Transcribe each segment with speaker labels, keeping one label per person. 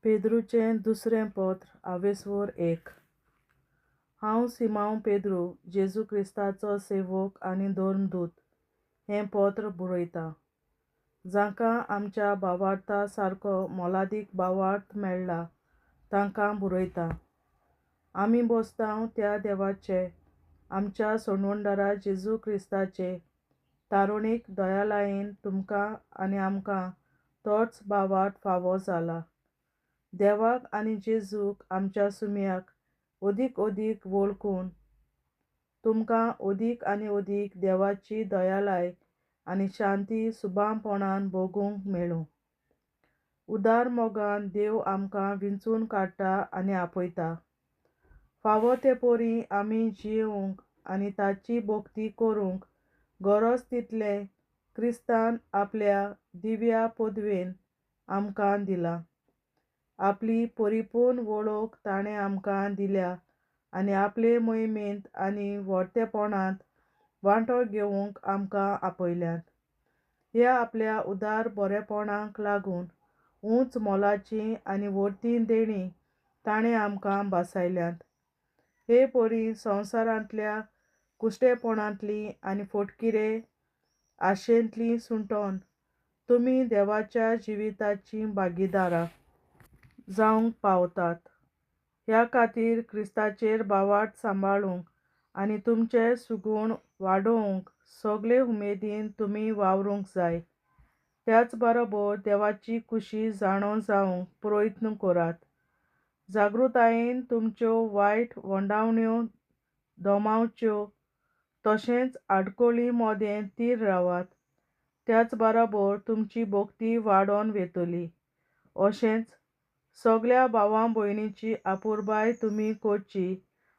Speaker 1: पेद्रूचें दुसरें पत्र आवेसवोर 1. हांव सिमांव पेद्रू, जेजू क्रिस्ताचो सेवक आनी धर्मदूत, हें पत्र बरयतां. जांकां आमच्या भावार्था सारको मोलादीक भावार्थ मेळ्ळा तांकां बरयतां. आमी बसतांव त्या देवाचे, आमच्या सोडवणदारा जेजू क्रिस्ताचे तारुणीक दयालयेन तुमकां आनी आमकां तोच भावार्थ फावो जाला. देवाक आनी जेजूक आमच्या सुमयाक ओदीक वळखून तुमकां ओदीक आनी ओदीक देवाची दयालाय आनी शांती सुभाणपणान भोगूंक मेळूं. उदार मोगान देव आमकां विंचून काडटा आनी आपयता. फावो ते परी आमी जियेवंक आनी ताची भोक्ती करूंक गरज तितलें क्रिस्तान आपल्या दिव्या पदवेन आमकां दिलां. आपली परिपूर्ण वळख ताणें आमकां दिल्या आनी आपले मोहिमेंत आनी व्हडटेपणांत वांटो घेवंक आमकां आपयल्यात. ह्या आपल्या उदार बरेपणाक लागून उंच मोलाचीं आनी व्हडटीं देणीं ताणें आमकां बासायल्यात. हे परी संवसारांतल्या कुश्टेपणांतलीं आनी फटकिरे आशेंतलीं सुटोन तुमी देवाच्या जिविताचीं भागीदारां जावंक पावतात. ह्या खातीर क्रिस्ताचेर भावार्थ सांबाळूंक आनी तुमचे सुगूण वाडोवंक सगले उमेदीन तुमी वावरूंक जाय. त्याच बरोबर देवाची खुशी जाणो जावंक प्रयत्न करात. जागृतायेन तुमच्यो वायट वंडावण्यो दोमावच्यो, तशेंच आडखळी मोदें थीर रावात. त्याच बरोबर तुमची भोक्ती वाडोन वेतली. अशेंच सगल्या भावां भयणींची आपुरबाय तुमी करची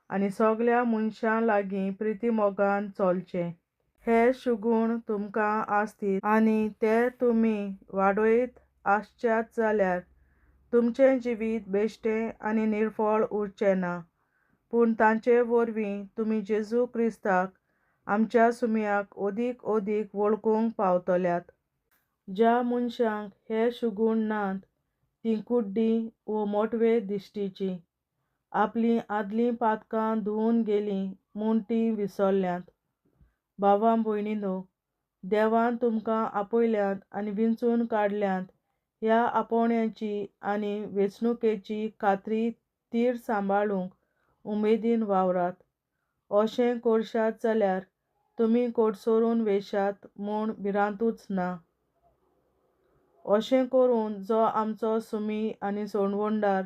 Speaker 1: आनी सगल्या मनशां लागीं प्रितीमोगान चलचें. हे सुगूण तुमकां आसतीत आनी ते तुमी वाडयत आसच्यात जाल्यार तुमचें जिवीत बेश्टें आनी निरफळ उरचें ना, पूण तांचे वरवीं तुमी जेजू क्रिस्ताक आमच्या सुमयाक ओदीक वळखूंक पावतल्यात. ज्या मनशांक हे सुगूण नात तीं कुड्डीं व मोटवे दिश्टीचीं. आपलीं आदलीं पातकां धुवन गेलीं म्हूण तीं विसरल्यांत. भावां भयणींनो, देवान तुमकां आपयल्यांत आनी विंचून काडल्यांत ह्या आपोवण्याची आनी वेंचणुकेची खात्री थीर सांबाळूंक उमेदीन वावरात. अशें करशात जाल्यार तुमी कोडसरून वयशात म्हूण भिरांतूच ना. अशें करून जो आमचो सुमी आनी सोडवणदार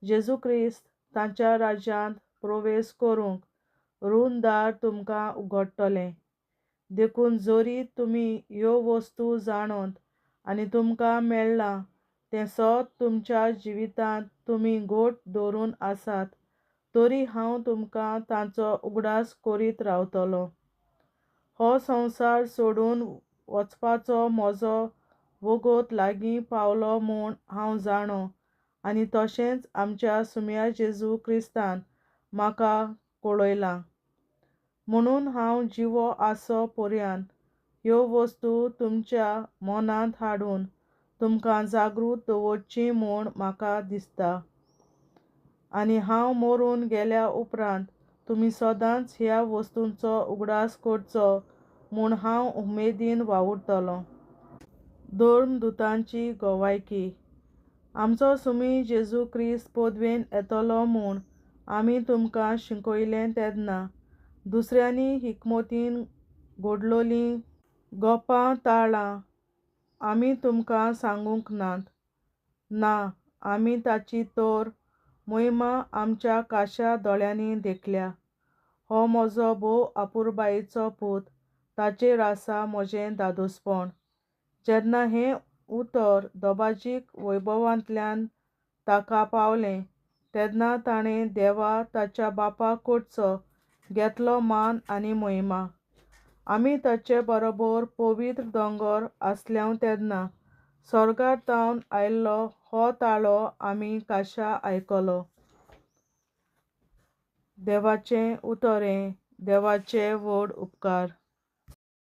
Speaker 1: जेजू क्रिस्त ताच्या राज्यांत प्रवेश करूंक रूण दार तुमकां उगडटलें. देखून जरी तुमी ह्यो वस्तू जाणत आनी तुमकां मेळ्ळां तें सत तुमच्या जिवितांत तुमी घोट धरून आसात, तरी हांव तुमकां तांचो उगडास करीत रावतलों. हो संवसार सोडून वचपाचो म्हजो वगत लागीं पावलो म्हूण हांव जाणो आनी तशेंच आमच्या सुम्या जेजू क्रिस्तान म्हाका कळयलां. म्हणून हांव जिवो आसो पर्यंत ह्यो वस्तू तुमच्या मनांत हाडून तुमकां जागृत दवरची म्हूण म्हाका दिसता. आनी हांव मरून गेल्या उपरांत तुमी सदांच ह्या वस्तूंचो उगडास करचो म्हूण हांव उमेदीन वावुरतलों. धर्मदूतांची गोवायकी. आमचो सुमी जेजू क्रिस्त पदवेन येतलो म्हूण आमी तुमकां शिकयलें तेन्ना दुसऱ्यांनी हिकमतीन घडलोलीं गप्पां टाळ्ळां आमी तुमकां सांगूंक नात. ना, आमी ताची तर महिमा आमच्या काश्या दोळ्यांनी देखल्या. हो म्हजो भोव आपुरबायेचो पूत, ताचेर आसा म्हजें दादोसपण. जेन्ना हें उतर दबाजीक वैभवांतल्यान ताका पावलें तेन्ना ताणें देवा ताच्या बापा कडचो घेतलो मान आनी महिमा. आमी ताचे बरोबर पवित्र दोंगर आसल्याव तेन्ना स्वर्गांतावन आयिल्लो हो ताळो आमी काश्या आयकलो. देवाचें उतरें. देवाचे व्हड उपकार.